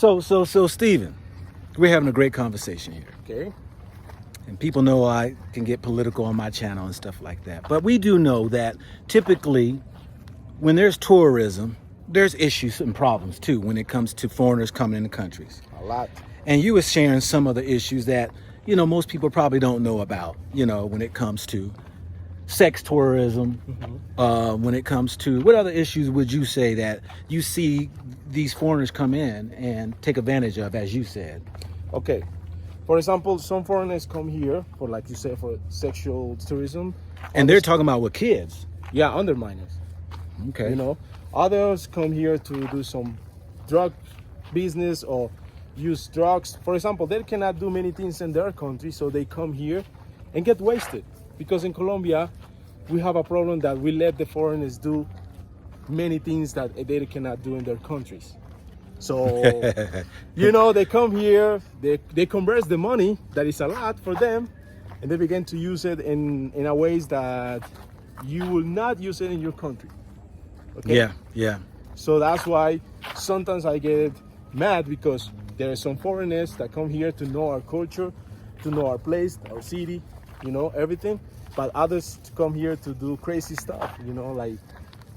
So, Stephen, we're having a great conversation here. Okay. And people know I can get political on my channel and stuff like that. But we do know that typically when there's tourism, there's issues and problems too when it comes to foreigners coming into countries. A lot. And you were sharing some of the issues that, most people probably don't know about, when it comes to sex tourism, when it comes to, what other issues would you say that you see these foreigners come in and take advantage of, as you said? Okay. For example, some foreigners come here for, like you say, for sexual tourism. And they're talking about with kids. Yeah, underminers. Okay. Others come here to do some drug business or use drugs. For example, they cannot do many things in their country, so they come here and get wasted. Because in Colombia, we have a problem that we let the foreigners do many things that they cannot do in their countries. So, they come here, they convert the money, that is a lot for them, and they begin to use it in a ways that you will not use it in your country. Okay? Yeah. So that's why sometimes I get mad, because there are some foreigners that come here to know our culture, to know our place, our city, everything. But others come here to do crazy stuff, like,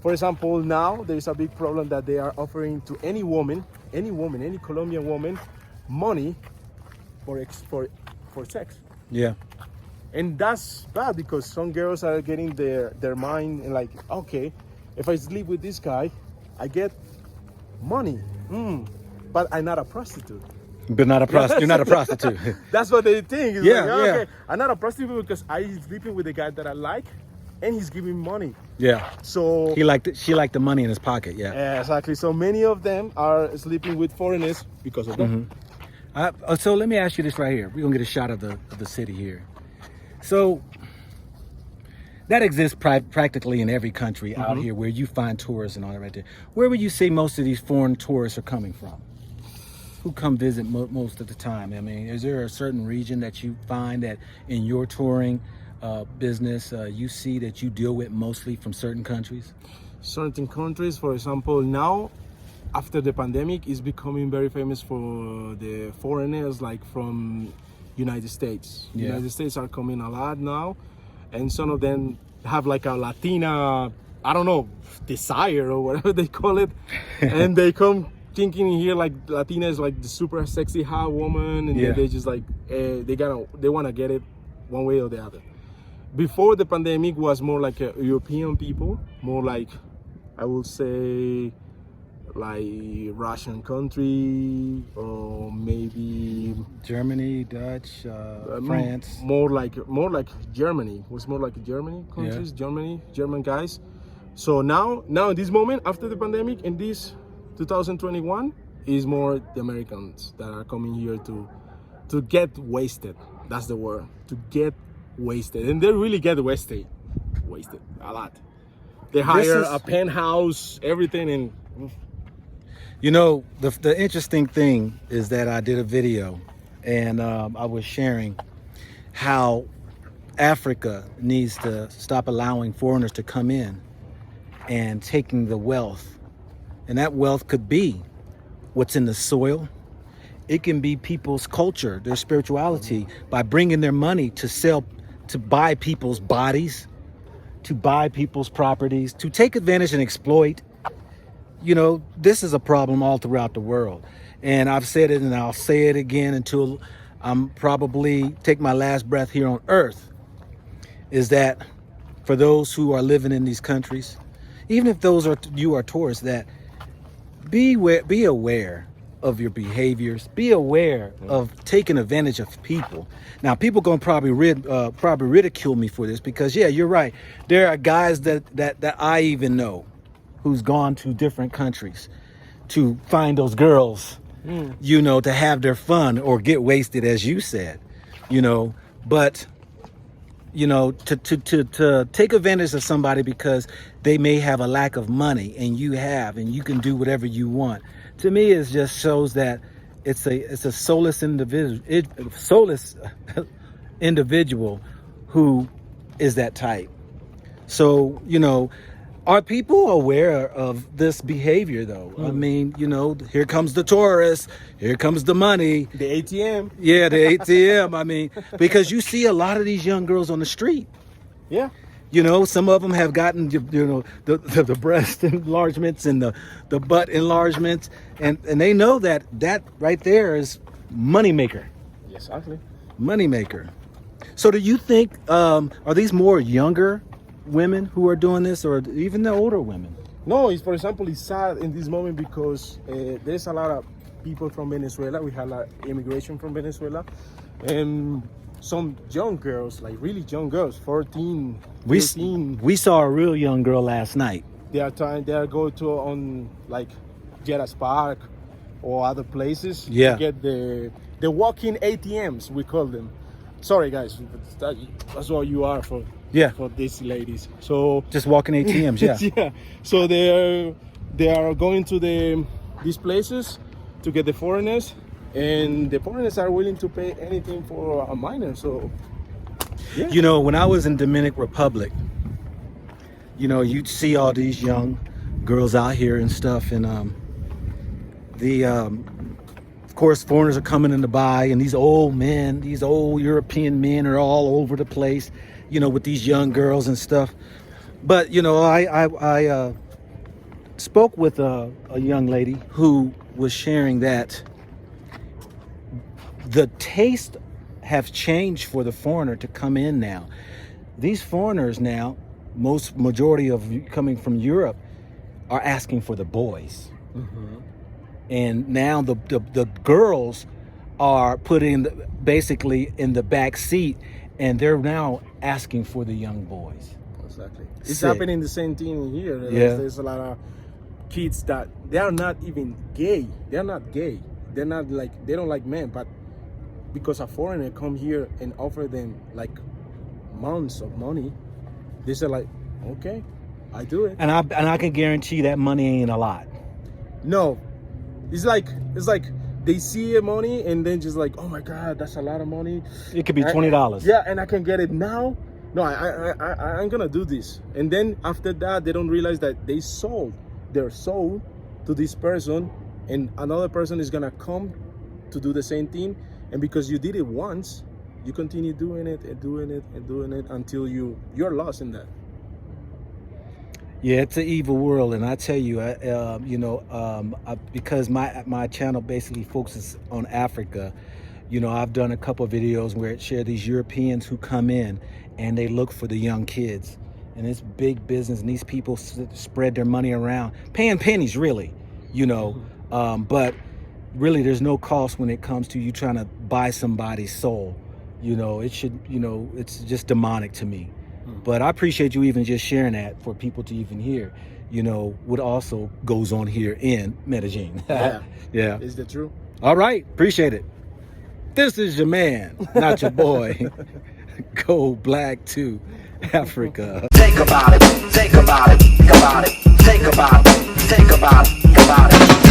for example, now there's a big problem that they are offering to any woman, any Colombian woman, money for sex. Yeah. And that's bad, because some girls are getting their mind and like, okay, if I sleep with this guy, I get money. But I'm not a prostitute. But not a prostitute. You're not a prostitute. That's what they think. It's Yeah. Okay, I'm not a prostitute because I'm sleeping with a guy that I like, and he's giving money. Yeah. So she liked the money in his pocket. Yeah. Exactly. So many of them are sleeping with foreigners because of that. So let me ask you this right here. We're gonna get a shot of the city here. So that exists practically in every country out here where you find tourists and all that right there. Where would you say most of these foreign tourists are coming from? Who come visit most of the time? I mean, is there a certain region that you find that in your touring business you see that you deal with mostly from certain countries? Certain countries, for example, now after the pandemic, is becoming very famous for the foreigners, like from United States. Yeah. United States are coming a lot now, and some of them have like a Latina, I don't know, desire or whatever they call it, and they come thinking here like Latina is like the super sexy hot woman, and they just like they want to get it one way or the other. Before the pandemic was more like a European people, more like, I would say, like Russian country, or maybe Germany, Dutch, France. More like Germany. It was more like Germany countries, German guys. So now in this moment after the pandemic, in this 2021, is more the Americans that are coming here to get wasted. That's the word, to get wasted. And they really get wasted a lot. They hire a penthouse, everything. And the interesting thing is that I did a video and I was sharing how Africa needs to stop allowing foreigners to come in and taking the wealth. And that wealth could be what's in the soil. It can be people's culture, their spirituality, by bringing their money to sell, to buy people's bodies, to buy people's properties, to take advantage and exploit. This is a problem all throughout the world. And I've said it and I'll say it again until I'm probably take my last breath here on earth, is that for those who are living in these countries, even if you are tourists, that be aware of your behaviors. Be aware of taking advantage of people. Now, people gonna probably ridicule me for this, because you're right. There are guys that I even know who's gone to different countries to find those girls, to have their fun or get wasted, as you said, but to take advantage of somebody because they may have a lack of money and you can do whatever you want. To me, it just shows that it's a soulless individual who is that type. So, Are people aware of this behavior, though? I mean, you know, here comes the tourists, here comes the money. The ATM. Yeah, the ATM. I mean, because you see a lot of these young girls on the street. Yeah. You know, some of them have gotten, you know, the breast enlargements and the butt enlargements, and they know that right there is moneymaker. Exactly. Moneymaker. So do you think, are these more younger women who are doing this, or even the older women? No, it's, for example, it's sad in this moment because there's a lot of people from Venezuela. We had like immigration from Venezuela, and some young girls, like really young girls, 14, 15. We saw a real young girl last night. They are go to on like Jettas Park or other places. Yeah. To get the walking ATMs, we call them. Sorry guys, that's what you are for. Yeah. For these ladies. So Just walking ATMs, yeah. yeah. So they are going to these places to get the foreigners, and the foreigners are willing to pay anything for a minor. So yeah. You know, when I was in Dominican Republic, you know, you'd see all these young girls out here and stuff, and of course, foreigners are coming in to buy, and these old men, these old European men are all over the place, you know, with these young girls and stuff. But, you know, I spoke with a young lady who was sharing that the taste have changed for the foreigner to come in now. These foreigners now, majority of coming from Europe, are asking for the boys. Mm-hmm. And now the girls are put basically in the back seat, and they're now asking for the young boys. Exactly. It's Sick. happening the same thing here. Yeah. There's a lot of kids that they are not even gay. They're not gay. They're not like, they don't like men, but because a foreigner come here and offer them like months of money, they say like, okay, I do it. And I can guarantee that money ain't a lot. No, it's like they see the money and then just like, oh my God, that's a lot of money. It could be $20. Yeah, and I can get it now. No, I'm gonna do this. And then after that, they don't realize that they sold their soul to this person, and another person is gonna come to do the same thing. And because you did it once, you continue doing it and doing it and doing it until you're lost in that. Yeah, it's an evil world, and I tell you, you know, because my channel basically focuses on Africa. You know, I've done a couple of videos where it share these Europeans who come in and they look for the young kids, and it's big business. And these people spread their money around, paying pennies, really. You know, but really, there's no cost when it comes to you trying to buy somebody's soul. You know, it should. You know, it's just demonic to me. But I appreciate you even just sharing that for people to even hear, you know, what also goes on here in Medellin. Yeah. Yeah. Is that true? All right. Appreciate it. This is your man, not your boy. Go Black to Africa. Think about it, think about it, think about it, think about it, think about it, think about it.